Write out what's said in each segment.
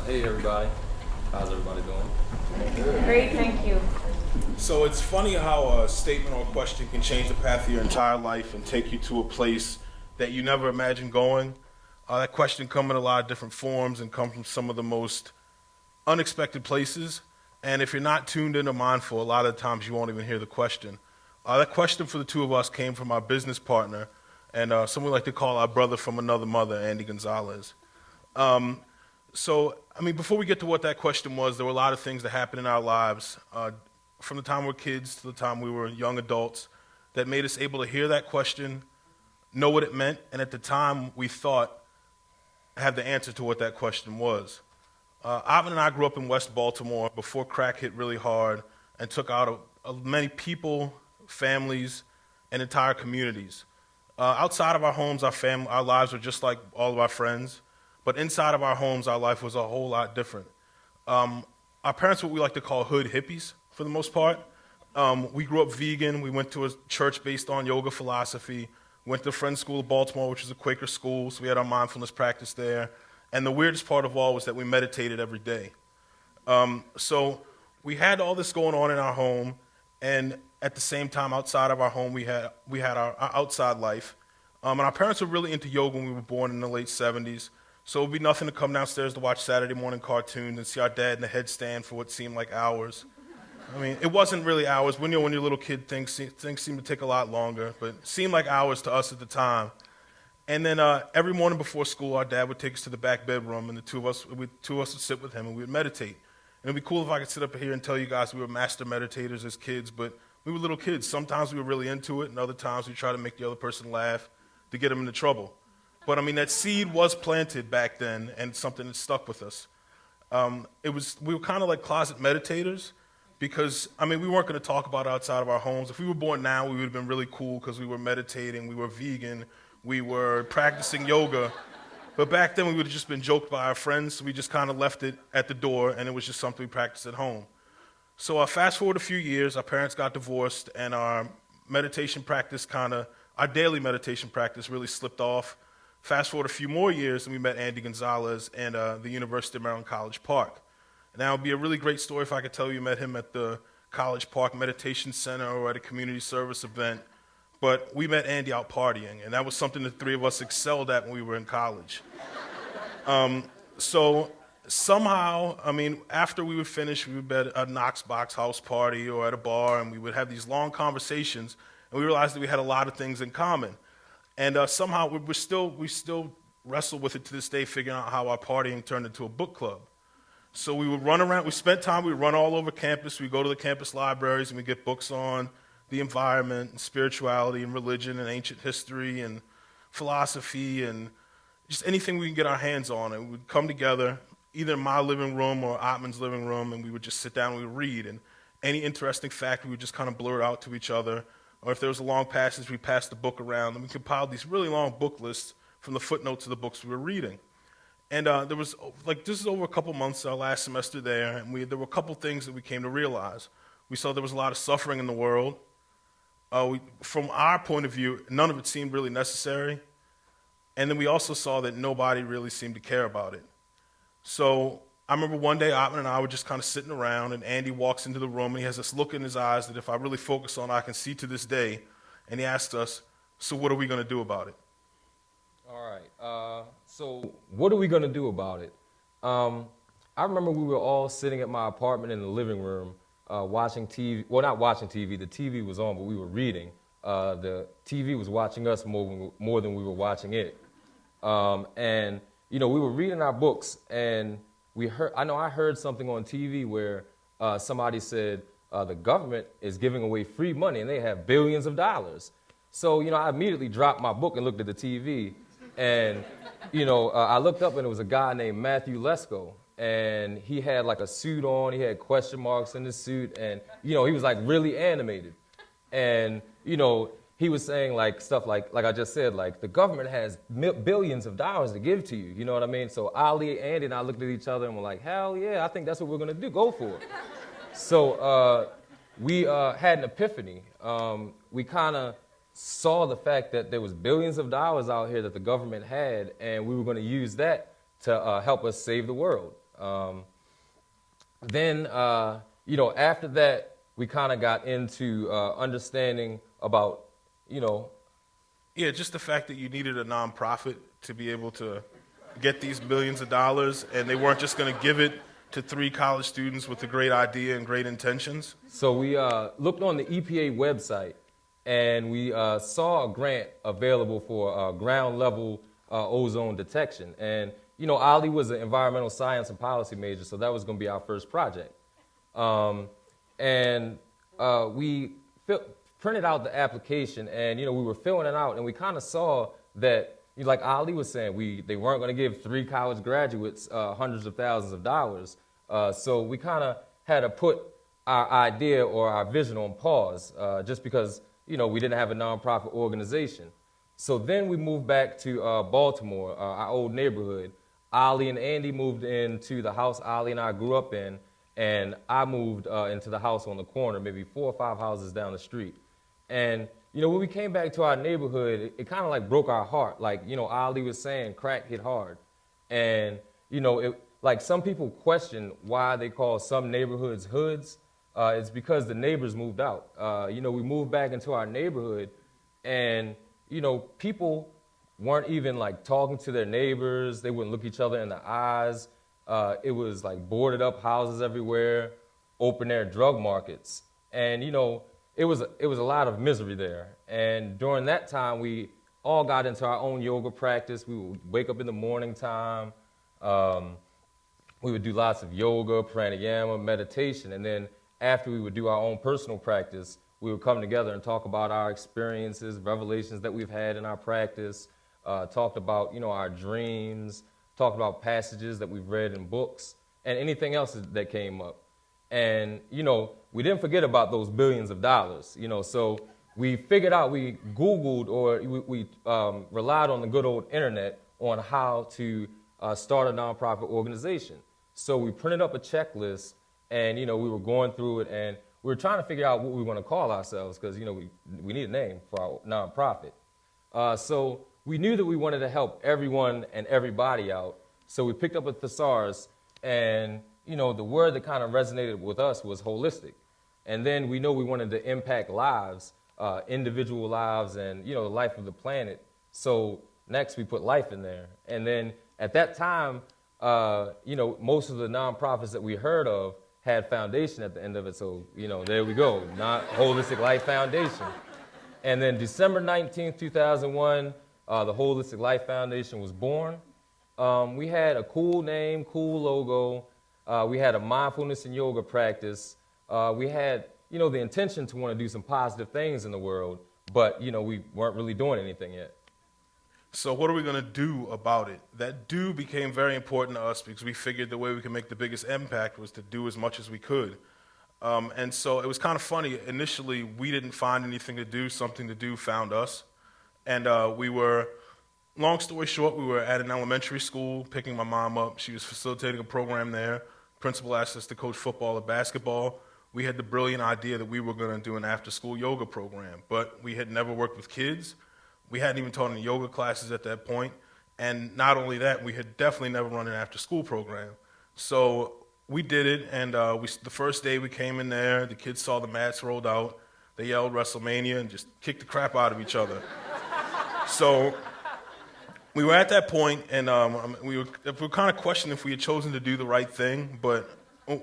Hey everybody, how's everybody doing? Great, thank you. So it's funny how a statement or a question can change the path of your entire life and take you to a place that you never imagined going. That question comes in a lot of different forms and comes from some of the most unexpected places. And if you're not tuned in or mindful, a lot of times you won't even hear the question. That question for the two of us came from our business partner and someone we like to call our brother from another mother, Andy Gonzalez. Before we get to what that question was, there were a lot of things that happened in our lives from the time we were kids to the time we were young adults that made us able to hear that question, know what it meant, and at the time we thought have the answer to what that question was. Atman and I grew up in West Baltimore before crack hit really hard and took out many people, families, and entire communities. Outside of our homes, our lives were just like all of our friends, but inside of our homes, our life was a whole lot different. Our parents were what we like to call hood hippies, for the most part. We grew up vegan. We went to a church based on yoga philosophy. Went to the Friends School of Baltimore, which is a Quaker school, so we had our mindfulness practice there. And the weirdest part of all was that we meditated every day. So we had all this going on in our home, and at the same time, outside of our home, we had our outside life. And our parents were really into yoga when we were born in the late 70s. So it would be nothing to come downstairs to watch Saturday morning cartoons and see our dad in the headstand for what seemed like hours. I mean, it wasn't really hours. When you're a little kid, things seem to take a lot longer, but it seemed like hours to us at the time. And then every morning before school, our dad would take us to the back bedroom, and the two of us would sit with him, and we would meditate. And it'd be cool if I could sit up here and tell you guys we were master meditators as kids, but we were little kids. Sometimes we were really into it, and other times we tried to make the other person laugh to get them into trouble. But I mean, that seed was planted back then, and something that stuck with us. We were kind of like closet meditators, because I mean, we weren't going to talk about it outside of our homes. If we were born now, we would have been really cool because we were meditating, we were vegan, we were practicing yoga. But back then, we would have just been joked by our friends, so we just kind of left it at the door, and it was just something we practiced at home. So fast forward a few years, our parents got divorced, and our meditation practice our daily meditation practice really slipped off. Fast forward a few more years, and we met Andy Gonzalez in the University of Maryland College Park. Now, it would be a really great story if I could tell you met him at the College Park Meditation Center or at a community service event, but we met Andy out partying, and that was something the three of us excelled at when we were in college. So somehow, I mean, after we would finish, we would be at a Knox Box house party or at a bar, and we would have these long conversations, and we realized that we had a lot of things in common. And somehow we still wrestle with it to this day, figuring out how our partying turned into a book club. So we would run around, we would run all over campus, we'd go to the campus libraries and we'd get books on the environment and spirituality and religion and ancient history and philosophy and just anything we can get our hands on. And we'd come together, either in my living room or Atman's living room, and we would just sit down and we would read. And any interesting fact, we would just kind of blurt out to each other. Or if there was a long passage, we'd pass the book around, and we compiled these really long book lists from the footnotes of the books we were reading. And there was, this is over a couple months, our last semester there, and there were a couple things that we came to realize. We saw there was a lot of suffering in the world. From our point of view, none of it seemed really necessary. And then we also saw that nobody really seemed to care about it. So I remember one day, Atman and I were just kind of sitting around, and Andy walks into the room, and he has this look in his eyes that if I really focus on, I can see to this day. And he asked us, so what are we going to do about it? All right, so what are we going to do about it? I remember we were all sitting at my apartment in the living room watching TV. Well, not watching TV. The TV was on, but we were reading. The TV was watching us more than we were watching it. And, we were reading our books, and I heard something on TV where somebody said the government is giving away free money, and they have billions of dollars. So, I immediately dropped my book and looked at the TV. And, I looked up, and it was a guy named Matthew Lesko. And he had like a suit on, he had question marks in his suit, and, he was like really animated. And, he was saying like stuff like I just said, like the government has billions of dollars to give to you, you know what I mean? So Ali, Andy, and I looked at each other and were like, hell yeah, I think that's what we're gonna do, go for it. So we had an epiphany. We kind of saw the fact that there was billions of dollars out here that the government had, and we were going to use that to help us save the world. Then, after that, we kind of got into understanding about, Yeah, just the fact that you needed a nonprofit to be able to get these millions of dollars, and they weren't just going to give it to 3 college students with a great idea and great intentions. So we looked on the EPA website, and we saw a grant available for ground level ozone detection. And, Ali was an environmental science and policy major, so that was going to be our first project. We printed out the application, and, we were filling it out, and we kind of saw that, like Ali was saying, they weren't going to give 3 college graduates hundreds of thousands of dollars. So we kind of had to put our idea or our vision on pause just because, we didn't have a nonprofit organization. So then we moved back to Baltimore, our old neighborhood. Ali and Andy moved into the house Ali and I grew up in, and I moved into the house on the corner, maybe 4 or 5 houses down the street. And, when we came back to our neighborhood, it kind of like broke our heart. Like, Ali was saying crack hit hard. And, like some people question why they call some neighborhoods hoods. It's because the neighbors moved out. We moved back into our neighborhood, and, people weren't even like talking to their neighbors. They wouldn't look each other in the eyes. It was like boarded up houses everywhere, open air drug markets. And, it was a lot of misery there. And during that time, we all got into our own yoga practice. We would wake up in the morning time. We would do lots of yoga, pranayama, meditation. And then after we would do our own personal practice, we would come together and talk about our experiences, revelations that we've had in our practice, talked about, our dreams, talked about passages that we've read in books, and anything else that came up. And, we didn't forget about those billions of dollars, so we figured out, we Googled or we relied on the good old internet on how to start a nonprofit organization. So we printed up a checklist, and, we were going through it, and we were trying to figure out what we want to call ourselves because, we need a name for our nonprofit. So we knew that we wanted to help everyone and everybody out. So we picked up a thesaurus, and, the word that kind of resonated with us was holistic. And then we know we wanted to impact lives, individual lives, and, the life of the planet. So next we put life in there. And then at that time, most of the nonprofits that we heard of had foundation at the end of it. So, there we go, not Holistic Life Foundation. And then December 19th, 2001, the Holistic Life Foundation was born. We had a cool name, cool logo. We had a mindfulness and yoga practice. We had, the intention to want to do some positive things in the world, but, we weren't really doing anything yet. So what are we going to do about it? That do became very important to us because we figured the way we could make the biggest impact was to do as much as we could. And so it was kind of funny. Initially, we didn't find anything to do. Something to do found us. And long story short, we were at an elementary school picking my mom up. She was facilitating a program there. Principal asked us to coach football or basketball. We had the brilliant idea that we were going to do an after-school yoga program, but we had never worked with kids. We hadn't even taught any yoga classes at that point. And not only that, we had definitely never run an after-school program. So we did it, and the first day we came in there, the kids saw the mats rolled out. They yelled WrestleMania and just kicked the crap out of each other. So we were at that point, and we were kind of questioning if we had chosen to do the right thing, but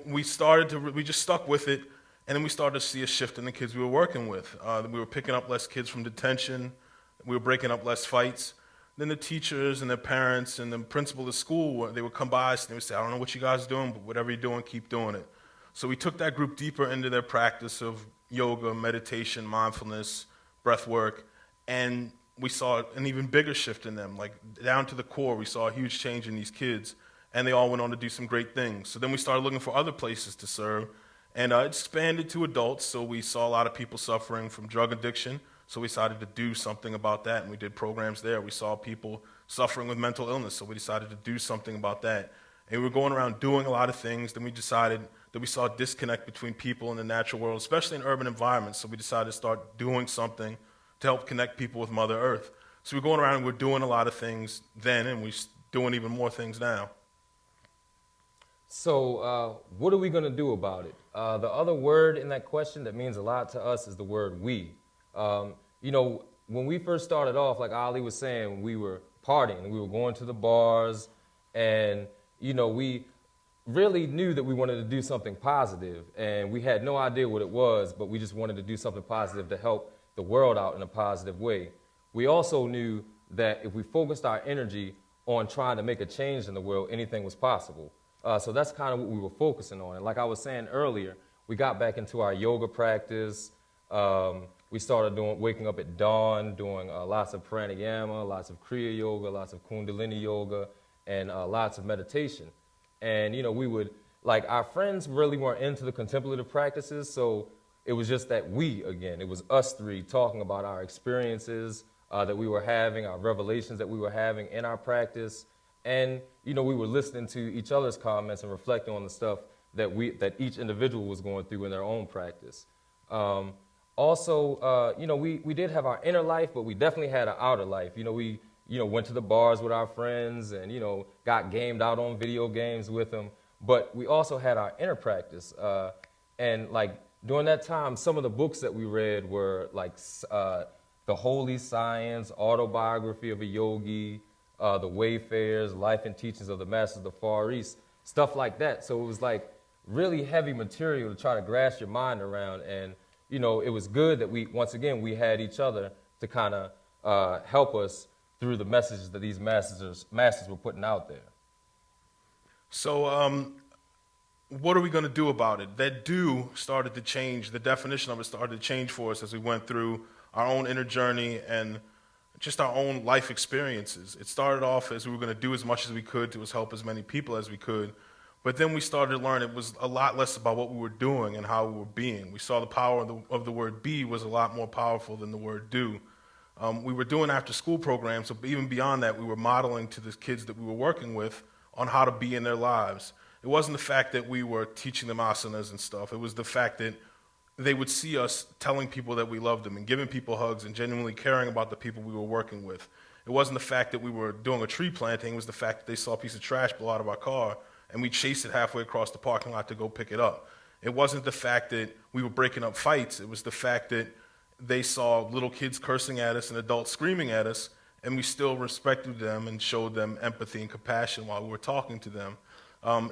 we just stuck with it, and then we started to see a shift in the kids we were working with. We were picking up less kids from detention. We were breaking up less fights. Then the teachers and their parents and the principal of the school, they would come by us and they would say, I don't know what you guys are doing, but whatever you're doing, keep doing it. So we took that group deeper into their practice of yoga, meditation, mindfulness, breath work, and we saw an even bigger shift in them. Like down to the core, we saw a huge change in these kids, and they all went on to do some great things. So then we started looking for other places to serve, and it expanded to adults. So we saw a lot of people suffering from drug addiction. So we decided to do something about that, and we did programs there. We saw people suffering with mental illness, so we decided to do something about that. And we were going around doing a lot of things. Then we decided that we saw a disconnect between people and the natural world, especially in urban environments. So we decided to start doing something to help connect people with Mother Earth. So we're going around and we're doing a lot of things then, and we're doing even more things now. So what are we going to do about it? The other word in that question that means a lot to us is the word we. When we first started off, like Ali was saying, we were partying. We were going to the bars, and, we really knew that we wanted to do something positive, and we had no idea what it was, but we just wanted to do something positive to help the world out in a positive way. We also knew that if we focused our energy on trying to make a change in the world, anything was possible. So that's kind of what we were focusing on. And like I was saying earlier, we got back into our yoga practice. We started waking up at dawn, doing lots of pranayama, lots of kriya yoga, lots of kundalini yoga, and lots of meditation. And, we would, like, our friends really weren't into the contemplative practices, so it was just that it was us three talking about our experiences that we were having, our revelations that we were having in our practice. And, we were listening to each other's comments and reflecting on the stuff that each individual was going through in their own practice. We did have our inner life, but we definitely had an outer life. We went to the bars with our friends and, got gamed out on video games with them. But we also had our inner practice. During that time, some of the books that we read were like The Holy Science, Autobiography of a Yogi, The Wayfarers, Life and Teachings of the Masters of the Far East, stuff like that. So it was like really heavy material to try to grasp your mind around. And, it was good that we had each other to kind of help us through the messages that these masters were putting out there. So what are we going to do about it? That do started to change. The definition of it started to change for us as we went through our own inner journey and just our own life experiences. It started off as we were going to do as much as we could to help as many people as we could. But then we started to learn it was a lot less about what we were doing and how we were being. We saw the power of the word be was a lot more powerful than the word do. We were doing after-school programs, so even beyond that, we were modeling to the kids that we were working with on how to be in their lives. It wasn't the fact that we were teaching them asanas and stuff. It was the fact that they would see us telling people that we loved them and giving people hugs and genuinely caring about the people we were working with. It wasn't the fact that we were doing a tree planting. It was the fact that they saw a piece of trash blow out of our car and we chased it halfway across the parking lot to go pick it up. It wasn't the fact that we were breaking up fights. It was the fact that they saw little kids cursing at us and adults screaming at us, and we still respected them and showed them empathy and compassion while we were talking to them.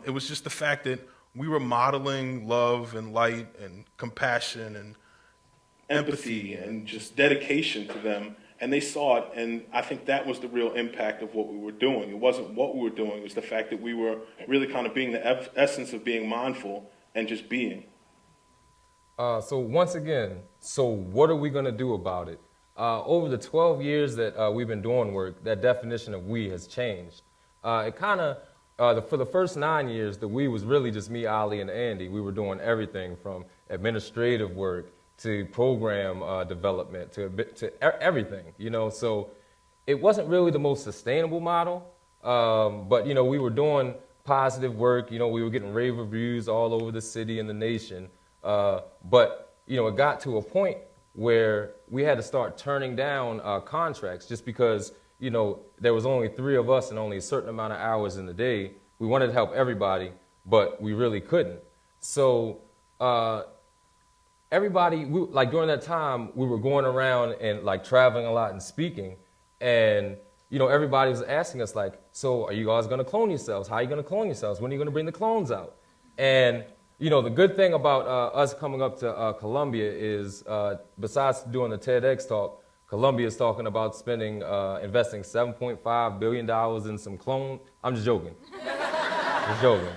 It was just the fact that we were modeling love and light and compassion and empathy and just dedication to them, and they saw it, and I think that was the real impact of what we were doing. It wasn't what we were doing, it was the fact that we were really kind of being the essence of being mindful and just being. So once again, what are we going to do about it? Over the 12 years that we've been doing work, that definition of we has changed. It kind of, for the first 9 years, the we was really just me, Ali, and Andy. We were doing everything from administrative work to program development to everything, So it wasn't really the most sustainable model, but, we were doing positive work. We were getting rave reviews all over the city and the nation. But, it got to a point where we had to start turning down contracts just because, there was only 3 of us and only a certain amount of hours in the day. We wanted to help everybody, but we really couldn't. So everybody, during that time, we were going around and traveling a lot and speaking. And, everybody was asking us so are you guys going to clone yourselves? How are you going to clone yourselves? When are you going to bring the clones out? And the good thing about us coming up to Columbia is, besides doing the TEDx talk, Columbia is talking about investing $7.5 billion in some clone. I'm just joking. Just joking.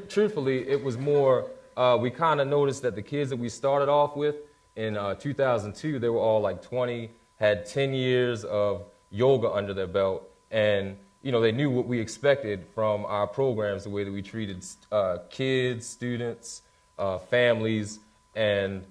Truthfully, it was more, we kind of noticed that the kids that we started off with in 2002, they were all 20, had 10 years of yoga under their belt, and they knew what we expected from our programs, the way that we treated kids, students, families, and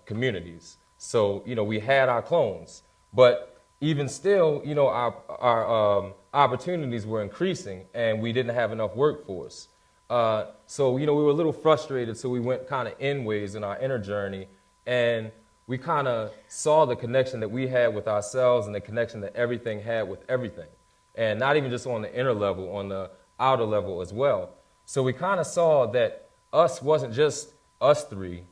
communities. So, we had our clones. But even still, our opportunities were increasing, and we didn't have enough workforce. So, we were a little frustrated, so we went kind of in ways in our inner journey, and we kind of saw the connection that we had with ourselves and the connection that everything had with everything. And not even just on the inner level, on the outer level as well. So we kind of saw that us wasn't just us three.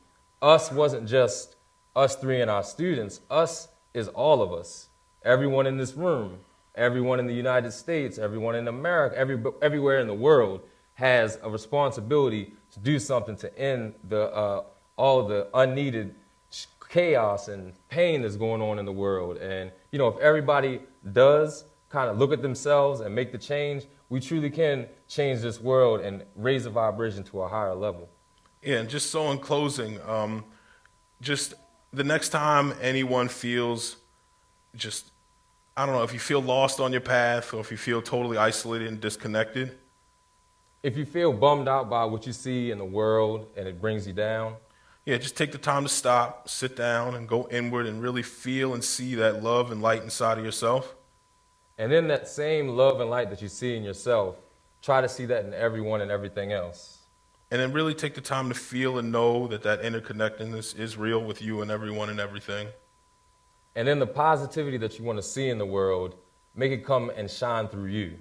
Us wasn't just us three and our students. Us is all of us. Everyone in this room, everyone in the United States, everyone in America, everywhere in the world has a responsibility to do something to end all the unneeded chaos and pain that's going on in the world. And, if everybody does kind of look at themselves and make the change, we truly can change this world and raise the vibration to a higher level. Yeah, and just so in closing, just the next time anyone feels I don't know, if you feel lost on your path or if you feel totally isolated and disconnected. If you feel bummed out by what you see in the world and it brings you down. Yeah, just take the time to stop, sit down, and go inward and really feel and see that love and light inside of yourself. And then that same love and light that you see in yourself, try to see that in everyone and everything else. And then really take the time to feel and know that interconnectedness is real with you and everyone and everything. And then the positivity that you want to see in the world, make it come and shine through you.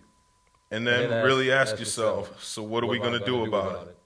And then really ask yourself, so what are we going to do about it?